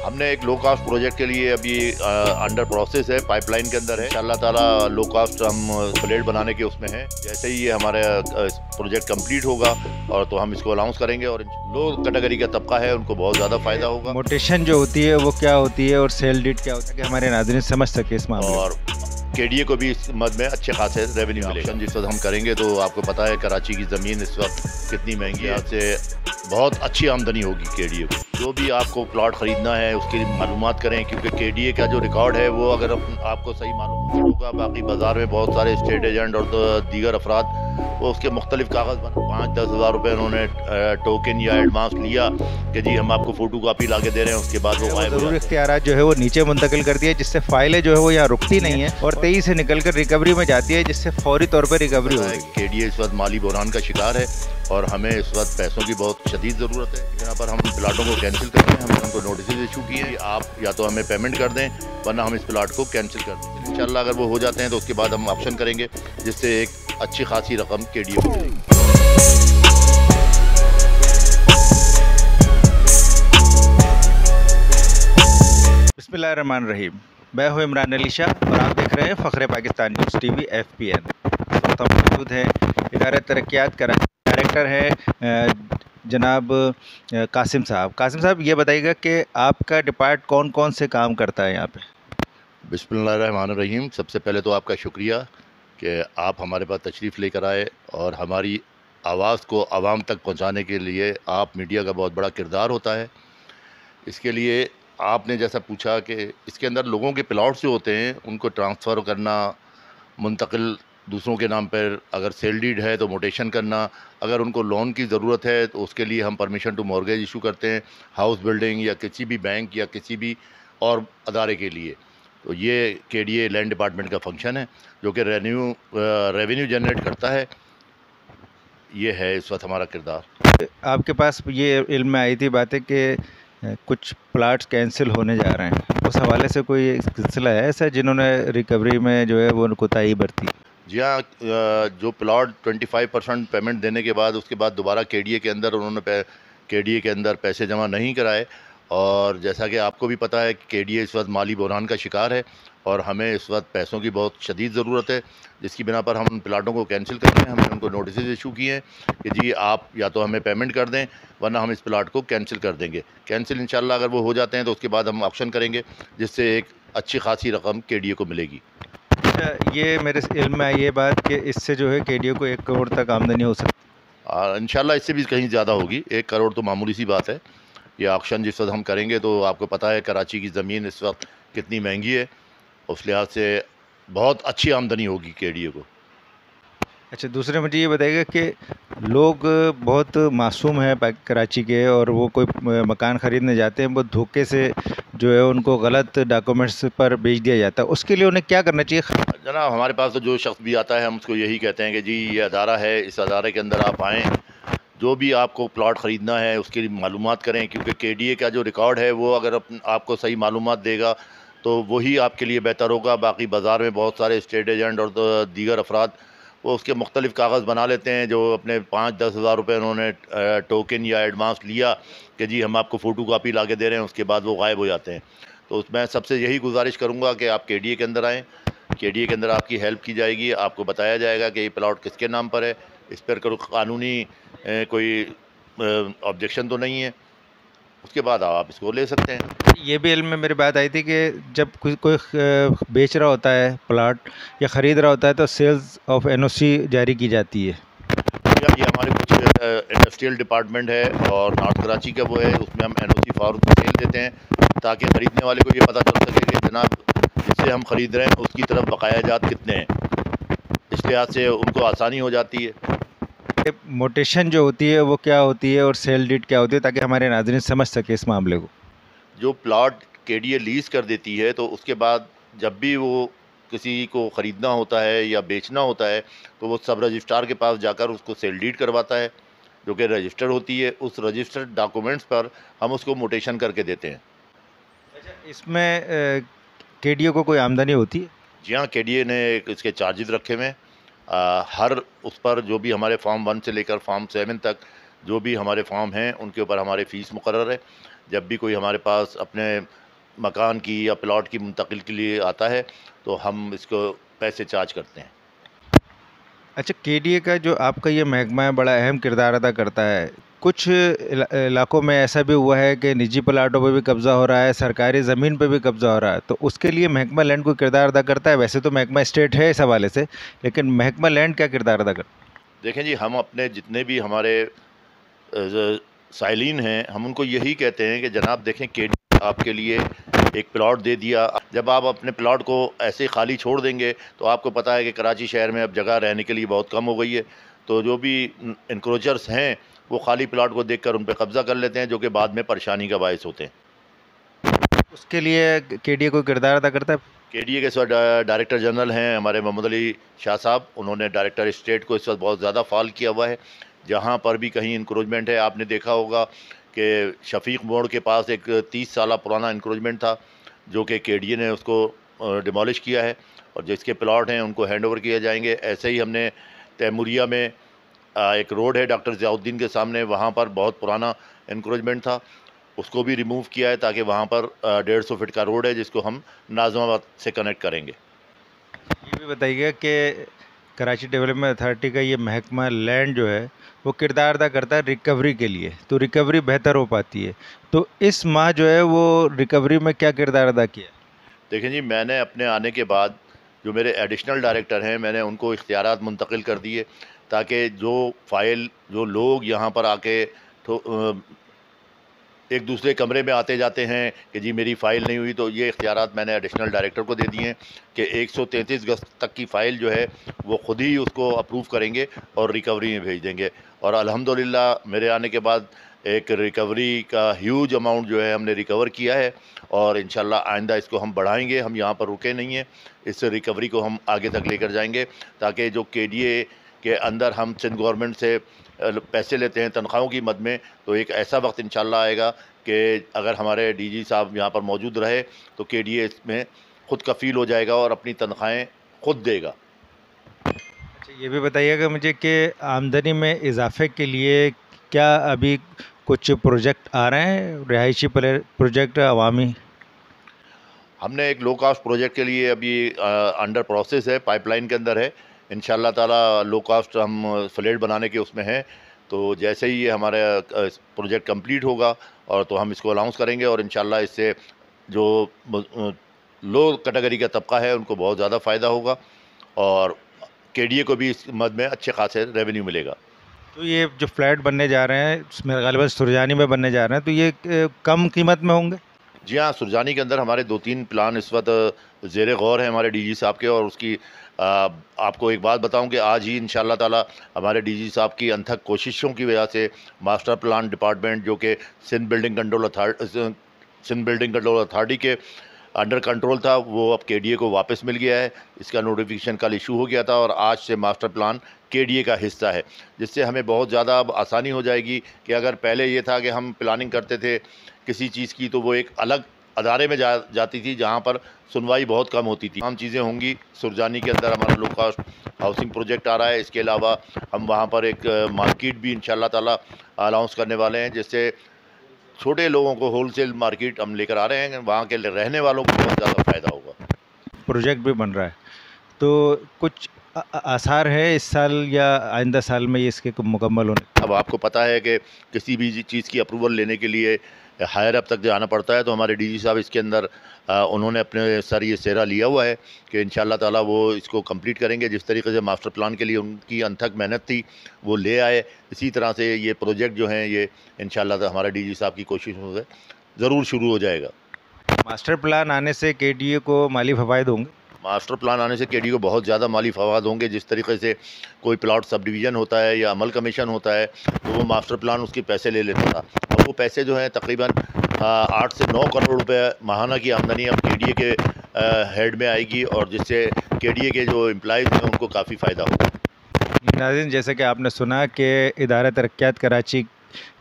हमने एक लो cast project के लिए अभी अंडर प्रोसेस है, पाइपलाइन के अंदर है। इंशाल्लाह ताला लो कास्ट हम प्लेट बनाने के उसमें हैं। जैसे ही ये हमारा प्रोजेक्ट कंप्लीट होगा और तो हम इसको अनाउंस करेंगे। और लो कैटेगरी का तबका है उनको बहुत ज़्यादा फ़ायदा होगा। मोटेशन जो होती है वो क्या होती है और सेल डीड क्या होता है कि हमारे नाज़रीन समझ सके इस मामले और केडीए को भी इस मद में अच्छे खासे रेवेन्यू मिलेगा। जिस वक्त हम करेंगे तो आपको पता है कराची की ज़मीन इस वक्त कितनी महंगी है, से बहुत अच्छी आमदनी होगी केडीए को। जो भी आपको प्लॉट ख़रीदना है उसकी मालूमात करें, क्योंकि केडीए का जो रिकॉर्ड है वो अगर आपको सही मालूम होगा। बाकी बाज़ार में बहुत सारे स्टेट एजेंट और दीगर अफराद वो उसके मुख्तलिफ कागज़ बना 5-10 हज़ार रुपये उन्होंने टोकन या एडवांस लिया कि जी हम आपको फ़ोटो कापी ला के दे रहे हैं, उसके बाद वो ज़रूरी इख्तियारात जो है वो नीचे मुंतकिल कर दिया, जिससे फाइलें जो है वो यहाँ रुकती नहीं है और 23 से निकल कर रिकवरी में जाती है, जिससे फौरी तौर पर रिकवरी हो। केडीए इस वक्त माली बहरान का शिकार है और हमें इस वक्त पैसों की बहुत शदीद ज़रूरत है। यहाँ पर हम प्लाटों को कैंसिल करते हैं। हमने उनको नोटिस इशू किए हैं, आप या तो हमें पेमेंट कर दें वरना हम इस प्लाट को कैंसिल कर दें। इंशाल्लाह अगर वो हो जाते हैं तो उसके बाद हम ऑप्शन करेंगे, जिससे एक अच्छी खासी रकम केडीए को मिलेगी। बिस्मिल्लाहिर्रहमानिर्रहीम। मैं हूँ इमरान अली शाह और आप देख रहे हैं फ़ख्र पाकिस्तान न्यूज़ टीवी FPN। तो मौजूद है इदारा तरक्यात का डायरेक्टर है जनाब कासिम साहब। कासिम साहब, ये बताइएगा कि आपका डिपार्ट कौन कौन से काम करता है यहाँ पे? बिस्मिल्लाहिर्रहमानिर्रहीम। सबसे पहले तो आपका शुक्रिया कि आप हमारे पास तशरीफ़ लेकर आए और हमारी आवाज़ को आवाम तक पहुँचाने के लिए आप मीडिया का बहुत बड़ा किरदार होता है। इसके लिए आपने जैसा पूछा कि इसके अंदर लोगों के प्लॉट्स जो होते हैं उनको ट्रांसफ़र करना, मुंतकिल दूसरों के नाम पर, अगर सेल डीड है तो मोटेशन करना, अगर उनको लोन की ज़रूरत है तो उसके लिए हम परमिशन टू मॉर्गेज इशू करते हैं, हाउस बिल्डिंग या किसी भी बैंक या किसी भी और अदारे के लिए। तो ये केडीए लैंड डिपार्टमेंट का फंक्शन है जो कि रेवेन्यू जनरेट करता है। ये है इस वक्त हमारा किरदार। आपके पास ये इल्म में आई थी बातें कि कुछ प्लाट्स कैंसिल होने जा रहे हैं, उस हवाले से कोई सिलसिला है ऐसा जिन्होंने रिकवरी में जो है वो कोताही बरती? जी हाँ, जो प्लॉट 25% पेमेंट देने के बाद उसके बाद दोबारा केडीए के अंदर उन्होंने केडीए के अंदर पैसे जमा नहीं कराए, और जैसा कि आपको भी पता है कि केडीए इस वक्त माली बहरान का शिकार है और हमें इस वक्त पैसों की बहुत शदीद ज़रूरत है, जिसकी बिना पर हम प्लाटों को कैंसिल कर रहे हैं। हमने उनको नोटिस इशू किए हैं कि जी आप या तो हमें पेमेंट कर दें वरना हम इस प्लाट को कैंसिल कर देंगे। कैंसिल इंशाल्लाह अगर वो हो जाते हैं तो उसके बाद हम ऑप्शन करेंगे, जिससे एक अच्छी खासी रकम केडीए को मिलेगी। ये मेरे इल्म में आई ये बात कि इससे जो है केडीए को 1 करोड़ तक आमदनी हो सकती है। इंशाल्लाह इससे भी कहीं ज़्यादा होगी। 1 करोड़ तो मामूली सी बात है। ये ऑक्शन जिस वक्त हम करेंगे तो आपको पता है कराची की ज़मीन इस वक्त कितनी महंगी है, उस लिहाज से बहुत अच्छी आमदनी होगी केडीए को। अच्छा, दूसरे मुझे ये बताइएगा कि लोग बहुत मासूम हैं कराची के, और वो कोई मकान ख़रीदने जाते हैं, वो धोखे से जो है उनको गलत डॉक्यूमेंट्स पर बेच दिया जाता है, उसके लिए उन्हें क्या करना चाहिए? जनाब हमारे पास तो जो शख्स भी आता है हम उसको यही कहते हैं कि जी ये अदारा है, इस अदारे के अंदर आप आएँ, जो भी आपको प्लॉट ख़रीदना है उसकी मालूमात करें, क्योंकि केडीए का जो रिकॉर्ड है वो अगर आपको सही मालूमात देगा तो वही आपके लिए बेहतर होगा। बाकी बाज़ार में बहुत सारे स्टेट एजेंट और दीगर अफराद वो उसके मुख्तलिफ कागज़ बना लेते हैं, जो अपने 5-10 हज़ार रुपये उन्होंने टोकन या एडवांस लिया कि जी हम आपको फ़ोटो कापी ला के दे रहे हैं, उसके बाद वो गायब हो जाते हैं। तो मैं सबसे यही गुजारिश करूँगा कि आप केडीए के अंदर आएँ, केडीए के अंदर आपकी हेल्प की जाएगी, आपको बताया जाएगा कि ये प्लॉट किसके नाम पर है, इस पर कोई कानूनी कोई ऑब्जेक्शन तो नहीं है, उसके बाद आप इसको ले सकते हैं। ये भी इल्म में मेरी बात आई थी कि जब कोई बेच रहा होता है प्लॉट या ख़रीद रहा होता है तो सेल्स ऑफ NOC जारी की जाती है। ये हमारे कुछ इंडस्ट्रियल डिपार्टमेंट है और नॉर्थ कराची का वो है, उसमें हम NOC फॉर सेल देते हैं ताकि ख़रीदने वाले को ये पता चल सके कि जनाब जिससे हम ख़रीद रहे हैं उसकी तरफ बकाया जात कितने हैं। इस लिहाज से उनको आसानी हो जाती है। मोटेशन जो होती है वो क्या होती है और सेल डीड क्या होती है, ताकि हमारे नाज़रीन समझ सके इस मामले को? जो प्लॉट केडीए लीज़ कर देती है तो उसके बाद जब भी वो किसी को ख़रीदना होता है या बेचना होता है तो वो सब रजिस्ट्रार के पास जाकर उसको सेल डीड करवाता है, जो कि रजिस्टर्ड होती है। उस रजिस्टर्ड डॉक्यूमेंट्स पर हम उसको मोटेशन करके देते हैं। अच्छा, इसमें केडीए को कोई आमदनी होती है? जी हाँ, केडीए ने इसके चार्जेस रखे हुए हैं। हर उस पर जो भी हमारे फॉर्म 1 से लेकर फॉर्म 7 तक जो भी हमारे फॉर्म हैं उनके ऊपर हमारे फ़ीस मुकर्रर है, जब भी कोई हमारे पास अपने मकान की या प्लॉट की मुंतकिल के लिए आता है तो हम इसको पैसे चार्ज करते हैं। अच्छा, केडीए का जो आपका ये महकमा है बड़ा अहम किरदार अदा करता है। कुछ इलाकों में ऐसा भी हुआ है कि निजी प्लाटों पे भी कब्ज़ा हो रहा है, सरकारी ज़मीन पे भी कब्ज़ा हो रहा है, तो उसके लिए महकमा लैंड कोई किरदार अदा करता है? वैसे तो महकमा स्टेट है इस हवाले से, लेकिन महकमा लैंड क्या किरदार अदा करता है? देखें जी, हम अपने जितने भी हमारे साइलिन हैं, हम उनको यही कहते हैं कि जनाब देखें, केडी आपके लिए एक प्लॉट दे दिया। जब आप अपने प्लॉट को ऐसे खाली छोड़ देंगे तो आपको पता है कि कराची शहर में अब जगह रहने के लिए बहुत कम हो गई है, तो जो भी इंक्रोचर्स हैं वो खाली प्लॉट को देखकर उन पर कब्ज़ा कर लेते हैं, जो कि बाद में परेशानी का बायस होते हैं। उसके लिए केडीए कोई किरदार अदा करता है? केडीए के इस वक्त डायरेक्टर जनरल हैं हमारे मोहम्मद अली शाह साहब। उन्होंने डायरेक्टर स्टेट को इस वक्त बहुत ज़्यादा फाल किया हुआ है। जहाँ पर भी कहीं इंक्रोचमेंट है, आपने देखा होगा कि शफीक मोड़ के पास एक 30 साल पुराना इंक्रोचमेंट था, जो कि केडीए ने उसको डिमोलिश किया है और जिसके प्लॉट हैं उनको हैंड ओवर किए जाएंगे। ऐसे ही हमने तैमूरिया में एक रोड है डॉक्टर ज़ियाउद्दीन के सामने, वहाँ पर बहुत पुराना इंक्रोचमेंट था, उसको भी रिमूव किया है ताकि वहाँ पर 150 फीट का रोड है जिसको हम नाज़िमाबाद से कनेक्ट करेंगे। ये भी बताइएगा कि कराची डेवलपमेंट अथॉरिटी का ये महकमा लैंड जो है वो किरदार अदा करता है रिकवरी के लिए, तो रिकवरी बेहतर हो पाती है, तो इस माह जो है वो रिकवरी में क्या किरदार अदा किया? देखें जी, मैंने अपने आने के बाद जो मेरे एडिशनल डायरेक्टर हैं, मैंने उनको इख्तियारात मुंतकिल कर दिए ताकि जो लोग यहाँ पर आके तो एक दूसरे कमरे में आते जाते हैं कि जी मेरी फ़ाइल नहीं हुई, तो ये इख्तियारात मैंने एडिशनल डायरेक्टर को दे दिए हैं कि 133 गज़ तक की फ़ाइल जो है वो ख़ुद ही उसको अप्रूव करेंगे और रिकवरी में भेज देंगे। और अल्हम्दुलिल्लाह मेरे आने के बाद एक रिकवरी का ह्यूज अमाउंट जो है हमने रिकवर किया है और इंशाल्लाह आइंदा इसको हम बढ़ाएंगे। हम यहाँ पर रुके नहीं हैं, इस रिकवरी को हम आगे तक लेकर जाएंगे ताकि जो केडीए के अंदर हम सिंध गवर्नमेंट से पैसे लेते हैं तनख्वाहों की मद में, तो एक ऐसा वक्त इंशाल्लाह आएगा कि अगर हमारे डीजी साहब यहाँ पर मौजूद रहे तो केडीए इसमें ख़ुद कफ़ील हो जाएगा और अपनी तनख्वाहें खुद देगा। अच्छा, ये भी बताइएगा मुझे कि आमदनी में इजाफे के लिए क्या अभी कुछ प्रोजेक्ट आ रहे हैं, रिहायशी प्रोजेक्ट अवामी? हमने एक लो कास्ट प्रोजेक्ट के लिए अभी अंडर प्रोसेस है, पाइपलाइन के अंदर है। इंशाल्लाह ताला लो कास्ट हम फ्लैट बनाने के उसमें हैं, तो जैसे ही ये हमारा प्रोजेक्ट कंप्लीट होगा और तो हम इसको अनाउंस करेंगे और इंशाल्लाह इससे जो लो कैटेगरी का तबका है उनको बहुत ज़्यादा फ़ायदा होगा और केडीए को भी इस मद में अच्छे खासे रेवेन्यू मिलेगा। तो ये जो फ्लैट बनने जा रहे हैं मेरे ग़ालिबन सुरजानी में बनने जा रहे हैं, तो ये कम कीमत में होंगे? जी हाँ, सुरजानी के अंदर हमारे 2-3 प्लान इस वक्त ज़ेरे गौर हैं हमारे डीजी साहब के। और उसकी आपको एक बात बताऊं कि आज ही इंशाल्लाह ताला हमारे डीजी साहब की अनथक कोशिशों की वजह से मास्टर प्लान डिपार्टमेंट, जो कि सिंध बिल्डिंग कंट्रोल अथॉरिटी के अंडर कंट्रोल था, वो अब केडीए को वापस मिल गया है। इसका नोटिफिकेशन कल इशू हो गया था और आज से मास्टर प्लान केडीए का हिस्सा है, जिससे हमें बहुत ज़्यादा अब आसानी हो जाएगी कि अगर पहले ये था कि हम प्लानिंग करते थे किसी चीज़ की तो वो एक अलग अदारे में जाती थी जहाँ पर सुनवाई बहुत कम होती थी। तमाम चीज़ें होंगी। सुरजानी के अंदर हमारा लो कास्ट हाउसिंग प्रोजेक्ट आ रहा है। इसके अलावा हम वहाँ पर एक मार्केट भी इंशाल्लाह ताला अनाउंस करने वाले हैं, जिससे छोटे लोगों को होलसेल मार्केट हम लेकर आ रहे हैं, वहाँ के रहने वालों को बहुत ज़्यादा फ़ायदा होगा। प्रोजेक्ट भी बन रहा है, तो कुछ आसार है इस साल या आइंदा साल में ये इसके मुकम्मल होने? अब आपको पता है कि किसी भी चीज़ की अप्रूवल लेने के लिए हायर अप तक जाना पड़ता है, तो हमारे डीजी साहब इसके अंदर उन्होंने अपने सर ये सेहरा लिया हुआ है कि इंशाल्लाह ताला वो इसको कंप्लीट करेंगे। जिस तरीके से मास्टर प्लान के लिए उनकी अनथक मेहनत थी वो ले आए, इसी तरह से ये प्रोजेक्ट जो हैं ये इंशाल्लाह हमारे डीजी साहब की कोशिशों से ज़रूर शुरू हो जाएगा। मास्टर प्लान आने से केडीए को माली फ़वाइद होंगे? मास्टर प्लान आने से केडीए को बहुत ज़्यादा माली फ़वाद होंगे। जिस तरीके से कोई प्लॉट सब डिवीज़न होता है या अमल कमीशन होता है तो वो मास्टर प्लान उसके पैसे ले लेता था, और वो पैसे जो हैं तकरीबन 8 से 9 करोड़ रुपए माहाना की आमदनी अब केडीए के हेड में आएगी और जिससे केडीए के जो एम्प्लॉइज़ हैं उनको काफ़ी फ़ायदा होगा। नाज़रीन, जैसे कि आपने सुना कि इदारा तरक्यात कराची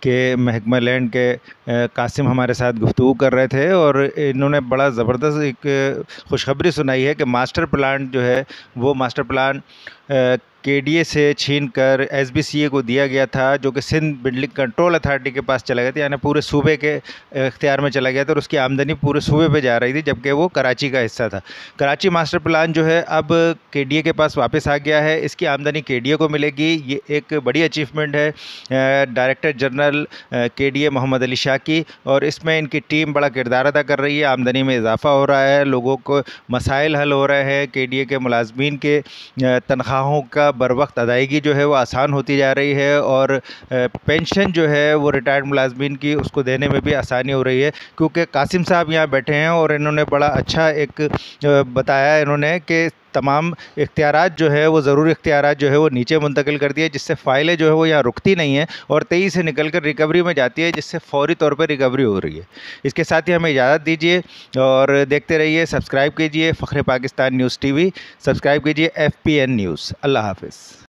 के महकमा लैंड के कासिम हमारे साथ गुफ्तगू कर रहे थे और इन्होंने बड़ा ज़बरदस्त एक खुशखबरी सुनाई है कि मास्टर प्लान जो है वो मास्टर प्लान केडीए से छीनकर एसबीसीए को दिया गया था, जो कि सिंध बिल्डिंग कंट्रोल अथॉरिटी के पास चला गया था, यानी पूरे सूबे के इख्तियार में चला गया था और उसकी आमदनी पूरे सूबे पे जा रही थी, जबकि वो कराची का हिस्सा था। कराची मास्टर प्लान जो है अब केडीए के पास वापस आ गया है, इसकी आमदनी केडीए को मिलेगी। ये एक बड़ी अचीवमेंट है director general KDA Mohammad Ali Shah की, और इसमें इनकी टीम बड़ा किरदार अदा कर रही है। आमदनी में इजाफा हो रहा है, लोगों को मसाइल हल हो रहे हैं, केडीए के मुलाजमीन के तनख्वाहों का बर वक्त अदायगी जो है वो आसान होती जा रही है, और पेंशन जो है वो रिटायर्ड मुलाजमीन की उसको देने में भी आसानी हो रही है। क्योंकि कासिम साहब यहाँ बैठे हैं और इन्होंने बड़ा अच्छा एक बताया इन्होंने कि तमाम इख्तियारात जो है वो ज़रूरी इख्तियारात जो है वो नीचे मुंतकिल कर दिए, जिससे फ़ाइलें जो है वो यहाँ रुकती नहीं हैं और तेज़ी से निकल कर रिकवरी में जाती है, जिससे फ़ौरी तौर पर रिकवरी हो रही है। इसके साथ ही हमें इजाज़त दीजिए और देखते रहिए, सब्सक्राइब कीजिए फ़ख्र पाकिस्तान न्यूज़ टीवी, सब्सक्राइब कीजिए FPN न्यूज़। अल्लाह हाफ़िज़।